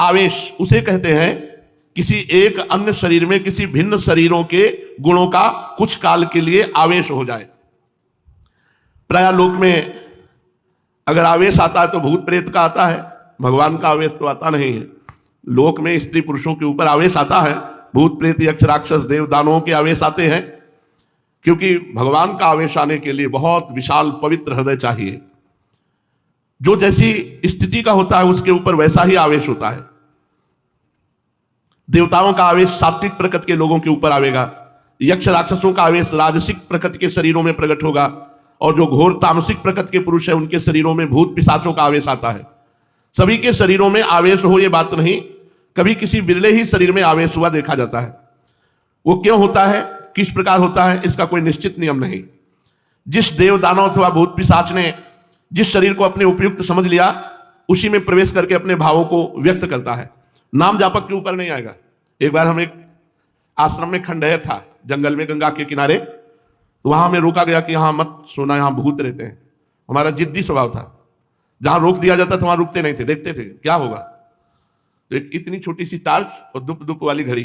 आवेश उसे कहते हैं किसी एक अन्य शरीर में किसी भिन्न शरीरों के गुणों का कुछ काल के लिए आवेश हो जाए। प्राय लोक में अगर आवेश आता है तो भूत प्रेत का आता है, भगवान का आवेश तो आता नहीं है। लोक में स्त्री पुरुषों के ऊपर आवेश आता है, भूत प्रेत यक्ष राक्षस देव दानवों के आवेश आते हैं, क्योंकि भगवान का आवेश आने के लिए बहुत विशाल पवित्र हृदय चाहिए। जो जैसी स्थिति का होता है उसके ऊपर वैसा ही आवेश होता है। देवताओं का आवेश सात्विक प्रकृति के लोगों के ऊपर आवेगा, यक्ष राक्षसों का आवेश राजसिक प्रकृति के शरीरों में प्रकट होगा, और जो घोर तामसिक प्रकृति के पुरुष है उनके शरीरों में भूत पिशाचों का आवेश आता है। सभी के शरीरों में आवेश हो ये बात नहीं, कभी किसी बिरले ही शरीर में आवेश हुआ देखा जाता है। वो क्यों होता है, किस प्रकार होता है, इसका कोई निश्चित नियम नहीं। जिस देव दानव अथवा भूत पिशाच ने जिस शरीर को अपने उपयुक्त समझ लिया उसी में प्रवेश करके अपने भावों को व्यक्त करता है, नाम जापक के ऊपर नहीं आएगा। एक बार हम एक आश्रम में खंडहर था जंगल में गंगा के किनारे, तो वहां हमें रोका गया कि यहां मत सोना, यहां भूत रहते हैं। हमारा जिद्दी स्वभाव था, जहां रोक दिया जाता था वहां रुकते नहीं थे, देखते थे क्या होगा। तो एक इतनी छोटी सी टार्च और दुप दुप वाली घड़ी,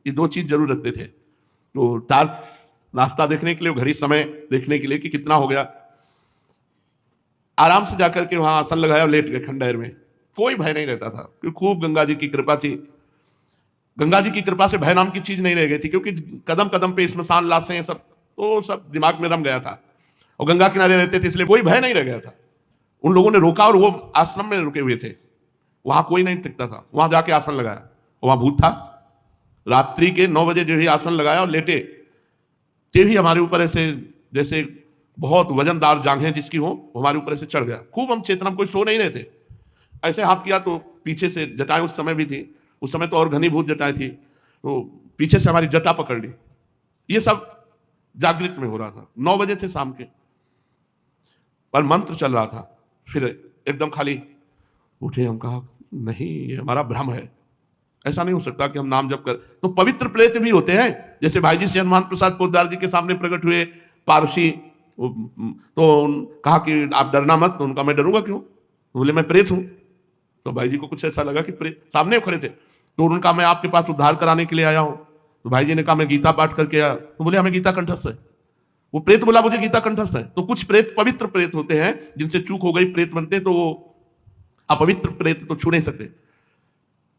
ये दो चीज जरूर रखते थे। तो टार्च नाश्ता देखने के लिए, घड़ी समय देखने के लिए कि कितना हो गया। आराम से जाकर के वहां आसन लगाया और लेट गए खंडहर में। कोई भय नहीं रहता था क्योंकि खूब गंगा जी की कृपा थी। गंगा जी की कृपा से भय नाम की चीज नहीं रह गई थी, क्योंकि कदम कदम पे स्मशान लाशें सब तो सब दिमाग में रम गया था, और गंगा किनारे रहते थे इसलिए कोई भय नहीं रह गया था। उन लोगों ने रोका और वो आश्रम में रुके हुए थे, वहां कोई नहीं टिकता था। वहां जाके आसन लगाया, वहां भूत था। रात्रि के 9 बजे जो ही आसन लगाया और लेटे, ते ही हमारे ऊपर ऐसे जैसे बहुत वजनदार जांघें जिसकी हो हमारे ऊपर ऐसे चढ़ गया। खूब हम चेतना में, कोई सो नहीं रहे थे, ऐसे हाथ किया तो पीछे से जटाएं उस समय भी थी, उस समय तो और घनीभूत जटाएं थी, तो पीछे से हमारी जटा पकड़ ली। ये सब जागृत में हो रहा था। 9 बजे थे शाम के, पर मंत्र चल रहा था। फिर एकदम खाली उठे, हम कहा नहीं ये हमारा भ्रम है, ऐसा नहीं हो सकता कि हम नाम जप कर। तो पवित्र प्रेत भी होते हैं, जैसे भाई जी से हनुमान प्रसाद पोद्दार जी के सामने प्रकट हुए पारसी, तो कहा कि आप डरना मत। तो उनका मैं डरूंगा क्यों, बोले मैं प्रेत हूं। तो भाई जी को कुछ ऐसा लगा कि प्रेत, सामने खड़े थे, तो उनका मैं आपके पास उद्धार कराने के लिए आया हूं। तो भाई जी ने कहा मैं गीता पाठ करके आया। तो बोले हमें गीता कंठस्थ है। वो प्रेत बोला मुझे गीता कंठस्थ है। तो कुछ प्रेत पवित्र प्रेत होते हैं, जिनसे चूक हो गई प्रेत बनते, तो वो अपवित्र प्रेत तो छू नहीं सकते।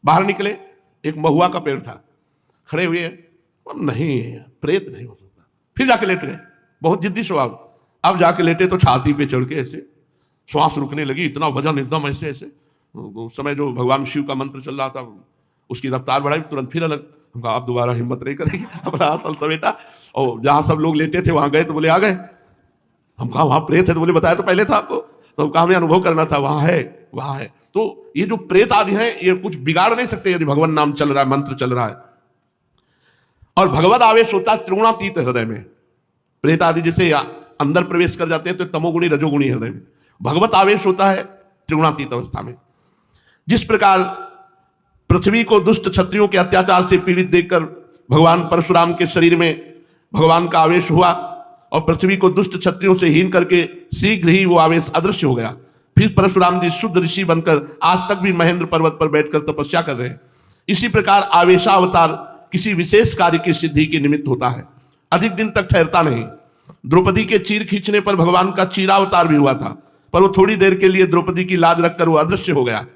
बाहर निकले, एक महुआ का पेड़ था, खड़े हुए, नहीं प्रेत नहीं हो सकता। फिर जाके लेट गए, बहुत जिद्दी स्वभाव। अब जाके लेटे तो छाती पे चढ़ के ऐसे श्वास रुकने लगी, इतना वजन एकदम ऐसे ऐसे। उस समय जो भगवान शिव का मंत्र चल रहा था उसकी रफ्तार बढ़ाई, तुरंत फिर अलग। हम कहा आप दोबारा हिम्मत नहीं करेंगे, अपना आसन समेटा और जहां सब लोग लेटे थे वहां गए। तो बोले आ गए। हम कहा वहां प्रेत है, तो बोले बताया तो पहले था आपको। तो हम कहा हमें अनुभव करना था, वहां है वहां है। तो ये जो प्रेत आदि हैं ये कुछ बिगाड़ नहीं सकते यदि भगवान नाम चल रहा है, मंत्र चल रहा है। और भगवत आवेश होता है त्रिगुणातीत हृदय में। प्रेत आदि जैसे अंदर प्रवेश कर जाते हैं तो तमोगुणी रजोगुणी हृदय में, भगवत आवेश होता है त्रिगुणातीत अवस्था में। जिस प्रकार पृथ्वी को दुष्ट क्षत्रियों के अत्याचार से पीड़ित देखकर भगवान परशुराम के शरीर में भगवान का आवेश हुआ, और पृथ्वी को दुष्ट क्षत्रियों से हीन करके शीघ्र ही वो आवेश अदृश्य हो गया। फिर परशुराम जी शुद्ध ऋषि बनकर आज तक भी महेंद्र पर्वत पर बैठकर तपस्या कर रहे हैं। इसी प्रकार आवेशावतार किसी विशेष कार्य की सिद्धि के निमित्त होता है, अधिक दिन तक ठहरता नहीं। द्रौपदी के चीर खींचने पर भगवान का चीरावतार भी हुआ था, पर वो थोड़ी देर के लिए द्रौपदी की लाज रखकर वो अदृश्य हो गया।